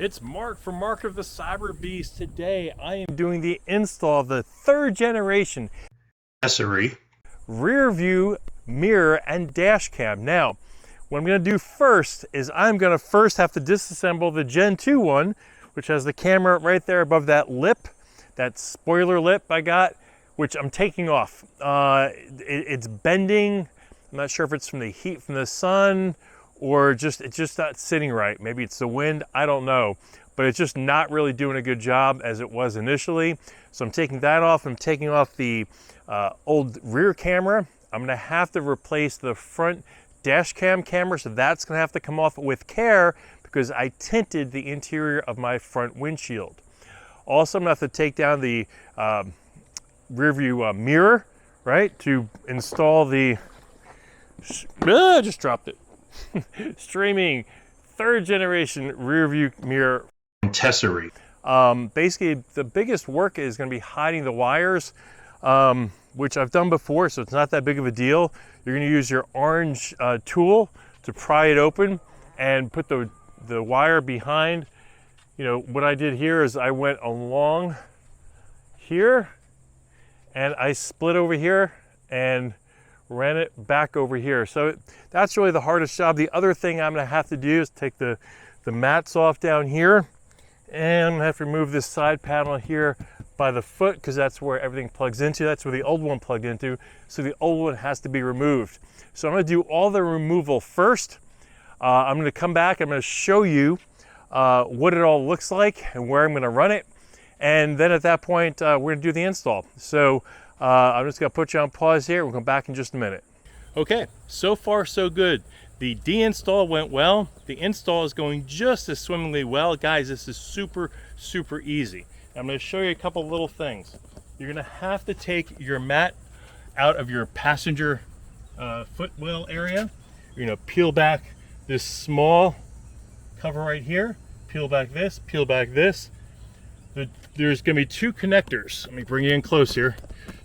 It's Mark from Mark of the Cyberbeast. Today I am doing the install of the 3rd generation Tesery rear view mirror and dash cam. Now, what I'm going to do first is I'm going to first have to disassemble the Gen 2 one, which has the camera right there above that lip, that spoiler lip I got, which I'm taking off. It's bending. I'm not sure if it's from the heat from the sun or it's just not sitting right. Maybe it's the wind, I don't know. But it's just not really doing a good job as it was initially. So I'm taking that off. I'm taking off the old rear camera. I'm gonna have to replace the front dash cam camera, so that's gonna have to come off with care because I tinted the interior of my front windshield. Also, I'm gonna have to take down the rear view mirror, right, to install the, just dropped it. Streaming 3rd generation rear view mirror. Tesery. Basically, the biggest work is going to be hiding the wires, which I've done before, so it's not that big of a deal. You're going to use your orange tool to pry it open and put the wire behind. You know, what I did here is I went along here and I split over here and ran it back over here. So that's really the hardest job. The other thing I'm gonna have to do is take the mats off down here, and I'm gonna have to remove this side panel here by the foot because that's where everything plugs into. That's where the old one plugged into. So the old one has to be removed. So I'm gonna do all the removal first. I'm gonna come back, I'm gonna show you what it all looks like and where I'm gonna run it. And then at that point, we're gonna do the install. So I'm just gonna put you on pause here. We'll come back in just a minute. Okay, so far so good. The deinstall went well. The install is going just as swimmingly well. Guys, this is super, super easy. I'm gonna show you a couple little things. You're gonna have to take your mat out of your passenger footwell area. You're gonna peel back this small cover right here, peel back this, peel back this. There's gonna be 2 connectors. Let me bring you in close here.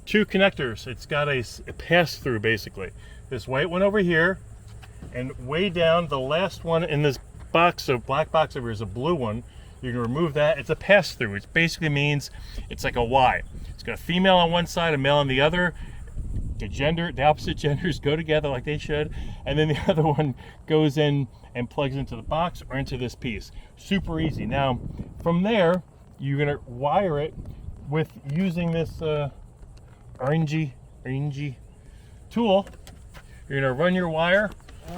2 connectors. It's got a pass-through basically. This white one over here, and way down the last one in this box, so black box over here is a blue one. You can remove that. It's a pass-through, which basically means it's like a Y. It's got a female on one side, a male on the other. The opposite genders go together like they should, and then the other one goes in and plugs into the box or into this piece. Super easy. Now, from there, you're gonna wire it with using this orangey tool. You're gonna run your wire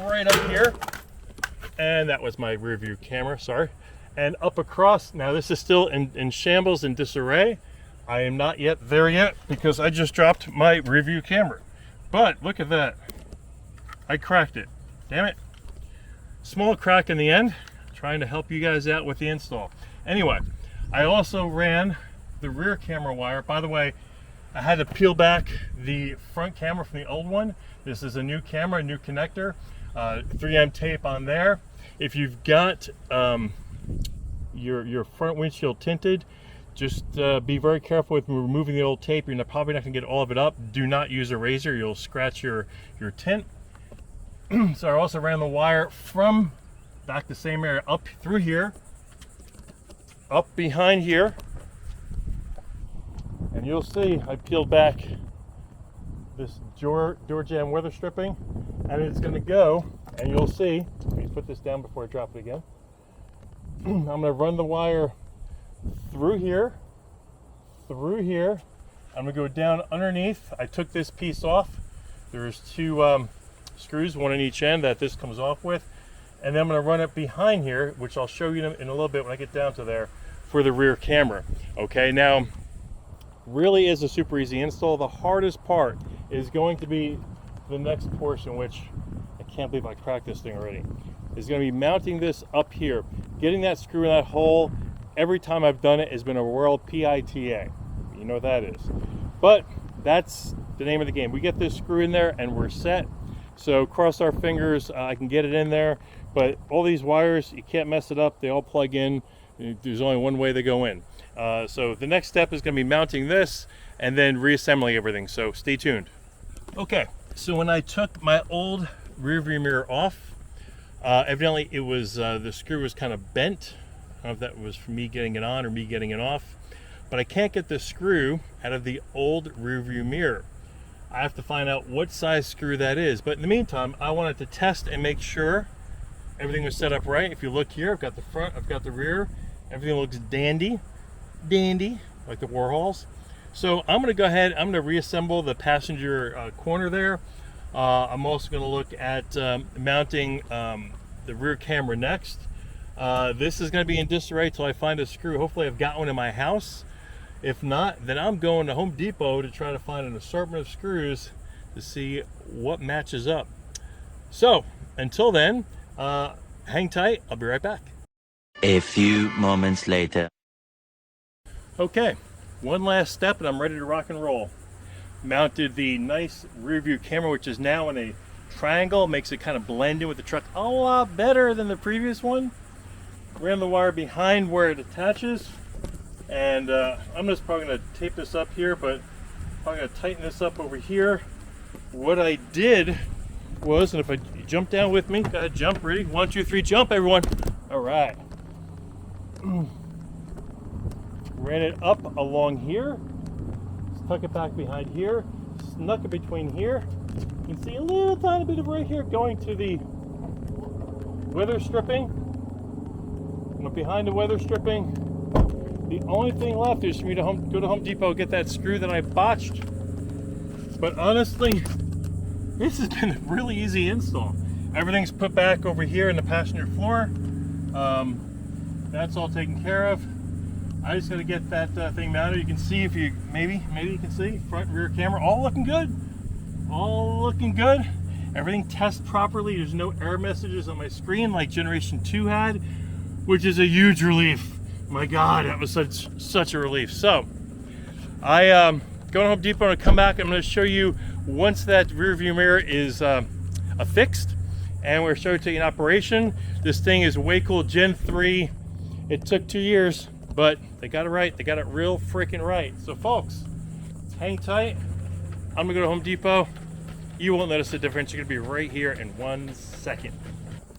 right up here, and that was my rear view camera, sorry, and up across. Now this is still in shambles and disarray. I am not yet there yet because I just dropped my rear view camera, but look at that, I cracked it, damn it. Small crack in the end, trying to help you guys out with the install. Anyway, I also ran the rear camera wire. By the way, I had to peel back the front camera from the old one. This is a new camera, a new connector, 3M tape on there. If you've got your front windshield tinted, just be very careful with removing the old tape. You're probably not gonna get all of it up. Do not use a razor, you'll scratch your tint. So I also ran the wire from back the same area up through here, up behind here, and you'll see I peeled back this door jamb weather stripping, and it's going to go, and you'll see, let me put this down before I drop it again. I'm going to run the wire through here. I'm going to go down underneath. I took this piece off. There's 2 screws, one on each end that this comes off with. And then I'm going to run it behind here, which I'll show you in a little bit when I get down to there, for the rear camera. Okay, now, really is a super easy install. The hardest part is going to be the next portion, which I can't believe I cracked this thing already. Is going to be mounting this up here. Getting that screw in that hole, every time I've done it has been a royal PITA. You know what that is. But that's the name of the game. We get this screw in there and we're set. So cross our fingers, I can get it in there. But all these wires, you can't mess it up. They all plug in. There's only one way they go in. So the next step is going to be mounting this and then reassembling everything. So stay tuned. Okay, so when I took my old rear view mirror off, evidently it was the screw was kind of bent. know if that was from me getting it on or me getting it off, but I can't get the screw out of the old rear view mirror. I have to find out what size screw that is. But in the meantime, I wanted to test and make sure everything was set up right. If you look here, I've got the front, I've got the rear. Everything looks dandy, like the Warhols. So I'm gonna go ahead, I'm gonna reassemble the passenger corner there. I'm also gonna look at mounting the rear camera next. This is gonna be in disarray till I find a screw. Hopefully I've got one in my house. If not, then I'm going to Home Depot to try to find an assortment of screws to see what matches up. So until then, hang tight, I'll be right back. A few moments later. Okay, one last step and I'm ready to rock and roll. Mounted the nice rear view camera, which is now in a triangle, makes it kind of blend in with the truck a lot better than the previous one. Ran the wire behind where it attaches, and I'm just probably going to tape this up here, but I'm going to tighten this up over here. What I did was, and if I jump down with me, go ahead, jump, ready, 1, 2, 3, jump, everyone. All right. Ran it up along here, stuck it back behind here, snuck it between here. You can see a little tiny bit of right here going to the weather stripping. Went behind the weather stripping. The only thing left is for me to go to Home Depot, get that screw that I botched. But honestly, this has been a really easy install. Everything's put back over here in the passenger floor. That's all taken care of. I just got to get that thing mounted. You can see, if you maybe you can see front and rear camera all looking good. All looking good. Everything tests properly. There's no error messages on my screen like Generation 2 had, which is a huge relief. My God, that was such a relief. So I go to Home Depot and come back. I'm going to show you once that rear view mirror is affixed, and we're showing it in operation. This thing is way cool, Gen 3. It took 2 years, but they got it right. They got it real freaking right. So folks, hang tight. I'm gonna go to Home Depot. You won't notice the difference. You're gonna be right here in 1 second.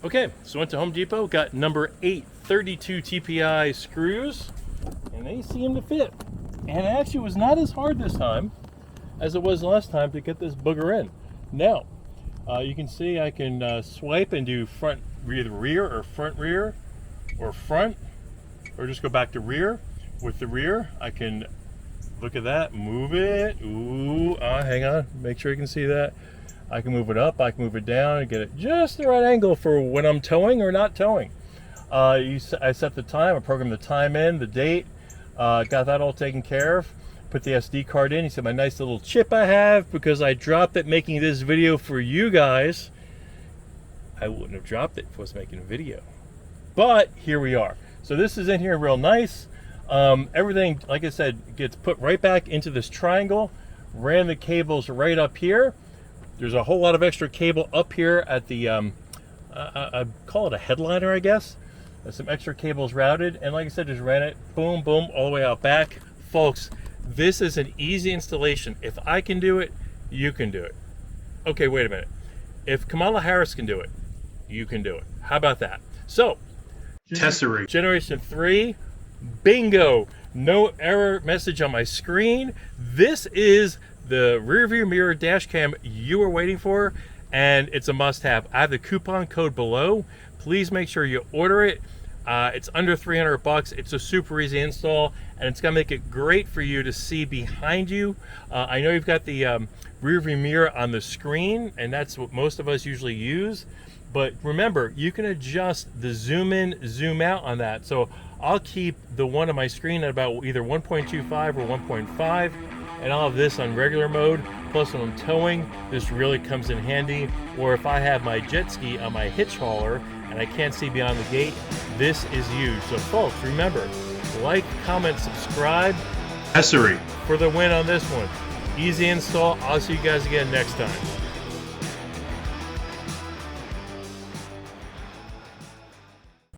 Okay, so went to Home Depot, got number 832 TPI screws, and they seem to fit. And it actually was not as hard this time as it was last time to get this booger in. Now, you can see I can swipe and do front rear or front rear or front, or just go back to rear. With the rear, I can look at that, move it. Ooh, hang on, make sure you can see that. I can move it up, I can move it down, and get it just the right angle for when I'm towing or not towing. I set the time, I programmed the time in, the date, got that all taken care of. Put the SD card in. He said, my nice little chip I have, because I dropped it making this video for you guys. I wouldn't have dropped it if I was making a video. But here we are. So this is in here real nice. Everything, like I said, gets put right back into this triangle. Ran the cables right up here. There's a whole lot of extra cable up here at the, I call it a headliner, I guess. There's some extra cables routed. And like I said, just ran it, boom, boom, all the way out back. Folks, this is an easy installation. If I can do it, you can do it. Okay, wait a minute. If Kamala Harris can do it, you can do it. How about that? So, Tesery. Generation 3, bingo. No error message on my screen. This is the rear view mirror dash cam you were waiting for, and it's a must-have. I have the coupon code below. Please make sure you order it. It's under 300 bucks. It's a super easy install, and it's gonna make it great for you to see behind you. I know you've got the rear view mirror on the screen, and that's what most of us usually use. But remember, you can adjust the zoom in, zoom out on that. So I'll keep the one on my screen at about either 1.25 or 1.5, and I'll have this on regular mode. Plus when I'm towing, this really comes in handy. Or if I have my jet ski on my hitch hauler and I can't see beyond the gate, this is huge. So folks, remember, like, comment, subscribe. Tesery. For the win on this one. Easy install. I'll see you guys again next time.